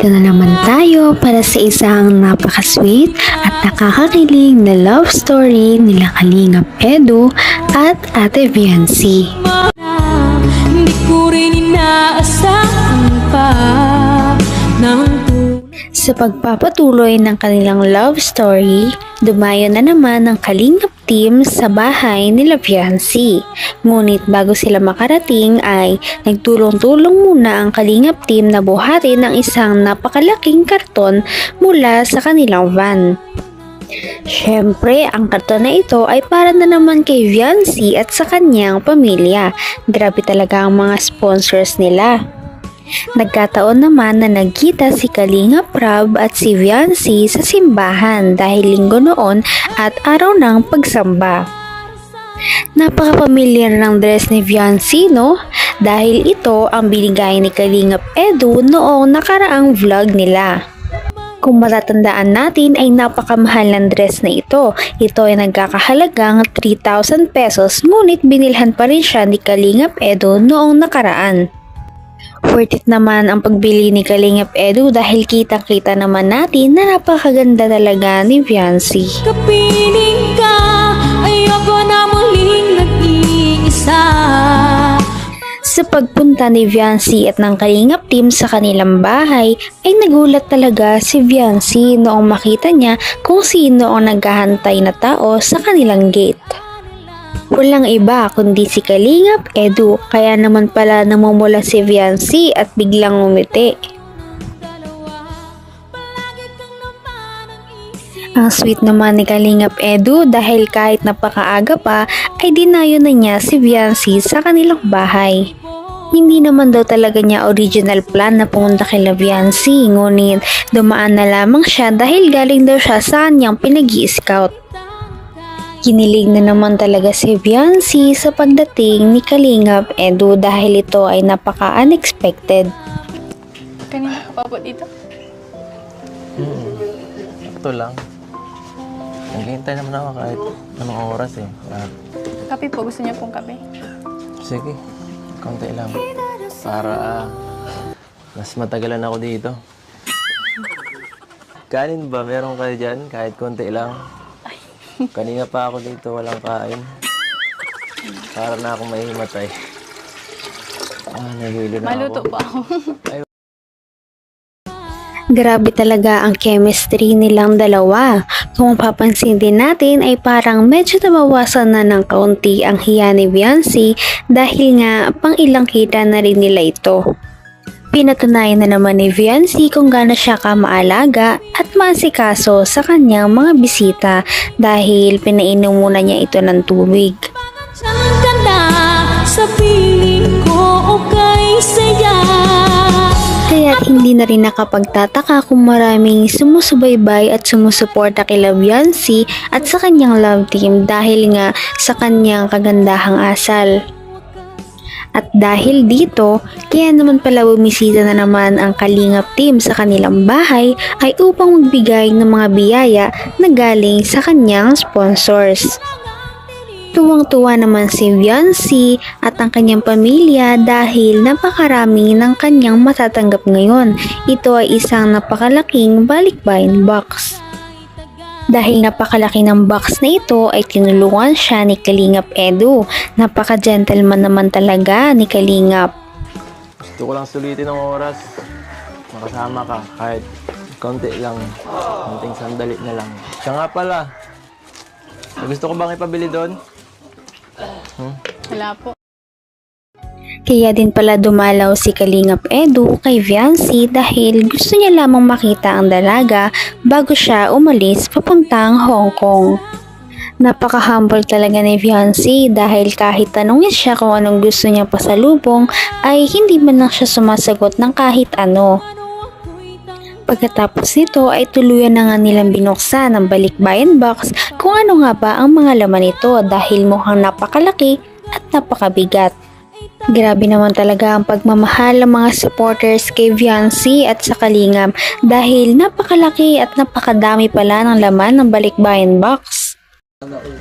Nandito na naman tayo para sa isang napaka-sweet at nakakakilig na love story nila Kalingap Edu at Ate Viancy. Hindi ko rin inaasahan pa Sa pagpapatuloy ng kanilang love story, dumayo na naman ng Kalingap team sa bahay nila Viancy. Ngunit bago sila makarating ay nagtulong-tulong muna ang Kalingap team na buhatin ng isang napakalaking karton mula sa kanilang van. Siyempre, ang karton na ito ay para na naman kay Viancy at sa kanyang pamilya. Grabe talaga ang mga sponsors nila. Nagkataon naman na nagkita si Kalingap Rab at si Viancy sa simbahan dahil linggo noon at araw ng pagsamba. Napaka-pamilyar ng dress ni Viancy, no? Dahil ito ang binigay ni Kalingap Edu noong nakaraang vlog nila. Kung matatandaan natin ay napakamahal ng dress na ito. Ito ay nagkakahalagang 3,000 pesos ngunit binilhan pa rin siya ni Kalingap Edu noong nakaraan. Worth it naman ang pagbili ni Kalingap Edu dahil kitang-kita naman natin na napakaganda talaga ni Viancy. kapiling ka, ayoko na muling nag-iisa. Sa pagpunta ni Viancy at ng Kalingap team sa kanilang bahay ay nagulat talaga si Viancy noong makita niya kung sino ang naghahantay na tao sa kanilang gate. Walang iba kundi si Kalingap Edu, kaya naman pala namumula si Viancy at biglang umiti. Ang sweet naman ni Kalingap Edu dahil kahit napakaaga pa ay dinayo na niya si Viancy sa kanilang bahay. Hindi naman daw talaga niya original plan na pumunta kay Viancy, ngunit dumaan na lamang siya dahil galing daw siya sa kanyang pinag-i-scout. Kinilig na naman talaga si Viancy sa pagdating ni Kalingap Edu dahil ito ay napaka-unexpected. Kanina ka pa po dito? Ito lang. Naghihintay naman ako kahit anong oras eh. Kape po. Gusto niyo pong kape? Sige, konti lang. Para mas matagalan ako dito. Kanin ba? Meron kayo dyan? Kahit konti lang. Kanina pa ako dito, walang kain. Para na akong mahimatay. Nahihilo na Maluto ako. po ako. Grabe talaga ang chemistry nilang dalawa. Kung papansin din natin ay parang medyo nabawasan na ng kaunti ang hiya ni Viancy dahil nga pang ilang kita na rin nila ito. Pinatunayan na naman ni Viancy kung gaano siya kamaalaga at maasikaso sa kanyang mga bisita dahil pinainom muna niya ito ng tubig. Diyan ka na sa piling ko, okay saya. Kaya hindi na rin nakapagtataka kung maraming sumusubaybay at sumusuporta kay Viancy at sa kanyang love team dahil nga sa kanyang kagandahang asal. At dahil dito, kaya naman pala bumisita na naman ang Kalingap team sa kanilang bahay ay upang magbigay ng mga biyaya na galing sa kanyang sponsors. Tuwang-tuwa naman si Viancy at ang kanyang pamilya dahil napakarami ng kanyang matatanggap ngayon. Ito ay isang napakalaking balikbayan box. Dahil napakalaki ng box na ito ay tinulungan siya ni Kalingap Edu. Napaka-gentleman naman talaga ni Kalingap. Gusto ko lang sulitin ng oras. Makasama ka kahit konti lang. Konting sandali na lang. Siya nga pala. Gusto ko bang ipabili doon? Wala po. Kaya din pala dumalaw si Kalingap Edu kay Viancy dahil gusto niya lamang makita ang dalaga bago siya umalis papuntang Hong Kong. Napaka-humble talaga ni Viancy dahil kahit tanungin siya kung anong gusto niya pasalubong ay hindi man lang siya sumasagot ng kahit ano. Pagkatapos nito ay tuluyan na nga nilang binuksan ang balikbayan box kung ano nga ba ang mga laman nito dahil mukhang napakalaki at napakabigat. Grabe naman talaga ang pagmamahal ng mga supporters kay Viancy at sa Kalingap dahil napakalaki at napakadami pala ng laman ng balikbayan box.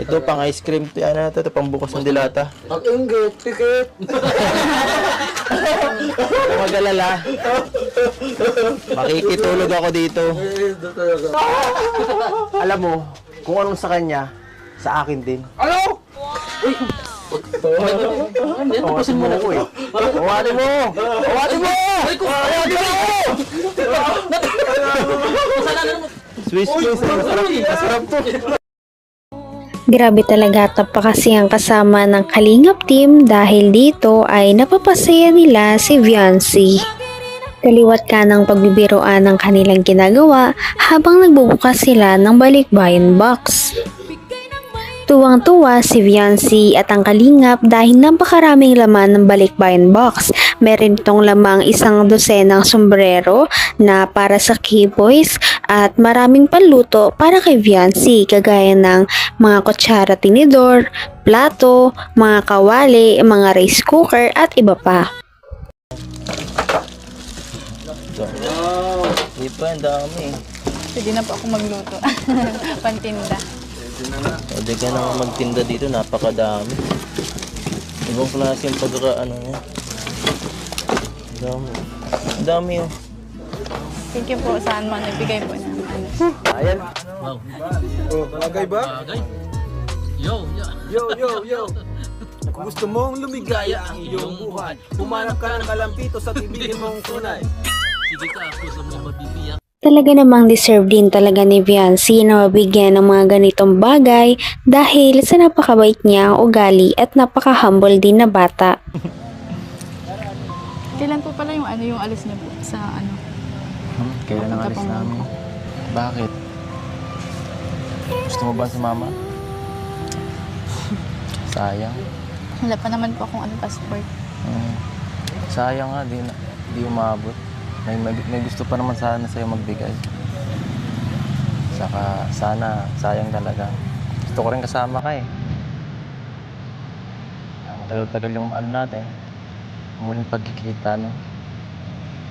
Ito pang ice cream. Ano na ito? Ito pang bukas ng dilata. Ang inggit, tikit. Huwag mag-alala. Makikitulog ako dito. Ito talaga. Alam mo, kung anong sa kanya, sa akin din. Ano? Awatin mo ako eh. Awatin mo! Awatin mo! Awatin mo! Swiss Swiss. Masarap to. Grabe talaga tapa kasi ang kasama ng Kalingap team dahil dito ay napapasaya nila si Viancy. Kaliwat ka ng pagbibiroan ng kanilang ginagawa habang nagbubukas sila ng balikbayan box. Tuwang-tuwa si Viancy at ang Kalingap dahil napakaraming laman ng balikbayan box. Meron itong lamang 1 dosenang sombrero na para sa keyboys at maraming panluto para kay Viancy kagaya ng mga kutsara tinidor, plato, mga kawali, mga rice cooker at iba pa. Di pa, ang dami. Pwede na po ako magluto. Pantinda. Pwede ka na magtinda dito, napakadami. Ibang klase yung pagkakaano niya. Ang dami. Ang dami oh. Thank you po saan man nagbigay po ng ano. Ayan. Oh, bagay ba? Yo. Kung gusto mong lumigaya ang iyong buhay, humanap ka ng kalampito sa tibigin mong tunay. Talaga namang deserve din talaga ni Viancy na mabigyan ng mga ganitong bagay dahil sa napakabait niya ang ugali at napaka-humble din na bata. Kailan po pala yung ano yung alis niyo po sa ano? Kailan ang alis namin? Bakit? Gusto mo ba sumama? Sayang. Wala pa naman po akong ano passport. Sayang nga, di umabot. May gusto pa naman sana sa'yo magbigay. Saka sana, sayang talaga. Gusto ko rin kasama ka eh. Ang tagal-tagal yung ano natin. Muling pagkikita, no?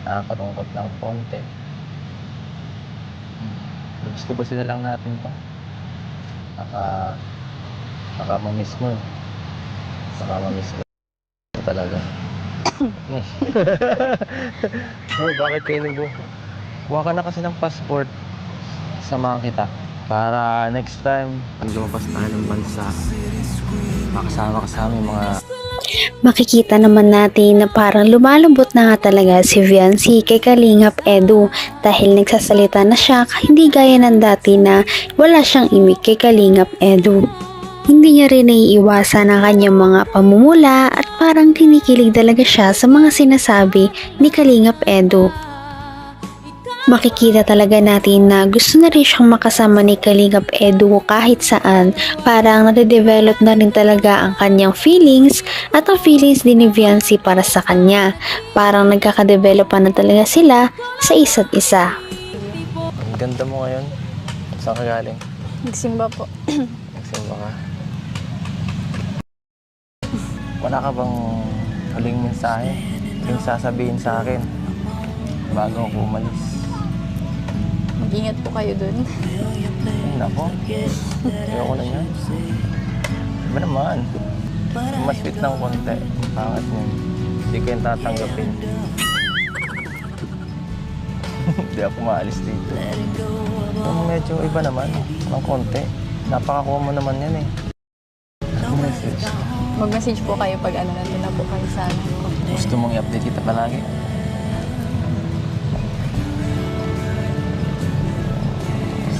Nakakalungkot ng konti. Gusto ba sila lang natin to? Baka mamiss mo. Baka mamiss mo. Talaga. Oh, bakit kayo nagbo? Kuha ka na kasi ng passport. Samahan kita. Para next time, pag lumabas tayo ng bansa, makasama ka sa aming mga... Makikita naman natin na parang lumalambot na nga talaga si Viancy kay Kalingap Edu dahil nagsasalita na siya hindi gaya ng dati na wala siyang imik kay Kalingap Edu. Hindi niya rin naiiwasan ang kanyang mga pamumula at parang kinikilig talaga siya sa mga sinasabi ni Kalingap Edu. Makikita talaga natin na gusto na rin siyang makasama ni Kalingap Edu kahit saan. Parang nade-develop na rin talaga ang kanyang feelings at ang feelings din ni Viancy para sa kanya. Parang nagkakadevelop na talaga sila sa isa't isa. Ang ganda mo ngayon. Saan ka galing? Nagsimba po. Nagsimba ka. Wala ka bang huling mensahe? Huling sasabihin sa akin bago ako umalis? Mag-ingat po kayo dun. Ay, nako. Ayoko na yan. Diba naman? Mas sweet ng konti. Pangat mo. Hindi ko yung tatanggapin. Hindi ako maalis dito. Kung medyo iba naman, ng konti. Napakakuha mo naman yan eh. Message. Mag-message po kayo pag ano nandun na po kayo sa ano. Gusto mong i-update kita palagi?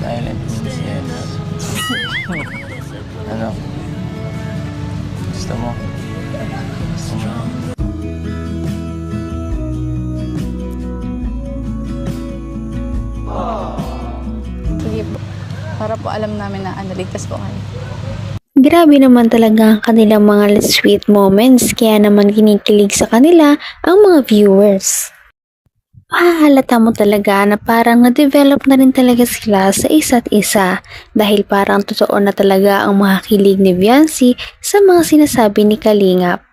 Silent means yes. Ano? Gusto mo? Gusto mo? Sige po. Para po alam namin na ano, ligtas po kayo. Grabe naman talaga ang kanilang mga sweet moments kaya naman kinikilig sa kanila ang mga viewers. Mahahalata mo talaga na parang na-develop na rin talaga sila sa isa't isa dahil parang totoo na talaga ang mga kilig ni Viancy sa mga sinasabi ni Kalingap.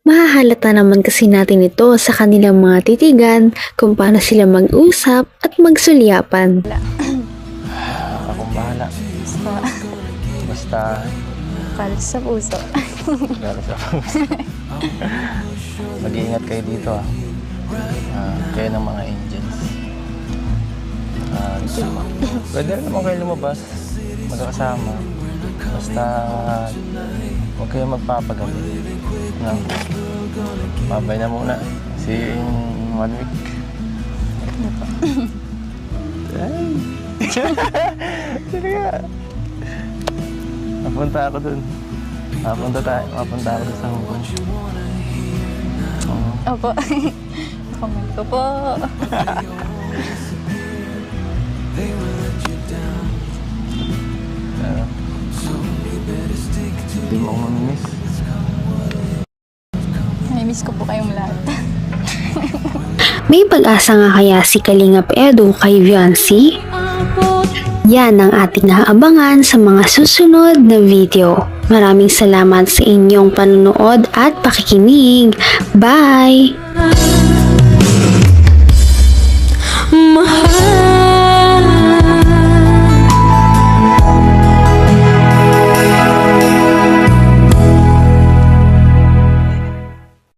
Mahahalata naman kasi natin ito sa kanilang mga titigan kung paano sila mag-usap at magsulyapan. Akong bahala. Basta, Basta Basta, Kalis sa puso. lalo sa mag-iingat kayo dito ah. Kayo ng mga angels. Pwede rin naman kayo lumabas, magkakasama. Basta, huwag kayo magpapagabi. No? Babay na muna. See you in 1 week. Ay. Sino ka? Mapunta ako dun. Mapunta ako dun sa Hong Kong. Opo. Comment ko po. Hindi mo ako mamimiss. Namimiss ko po kayong lahat. May pag-asa nga kaya si Kalingap Edu kay Viancy? Abot Yan ang ating naabangan sa mga susunod na video. Maraming salamat sa inyong panunood at pakikinig. Bye! ang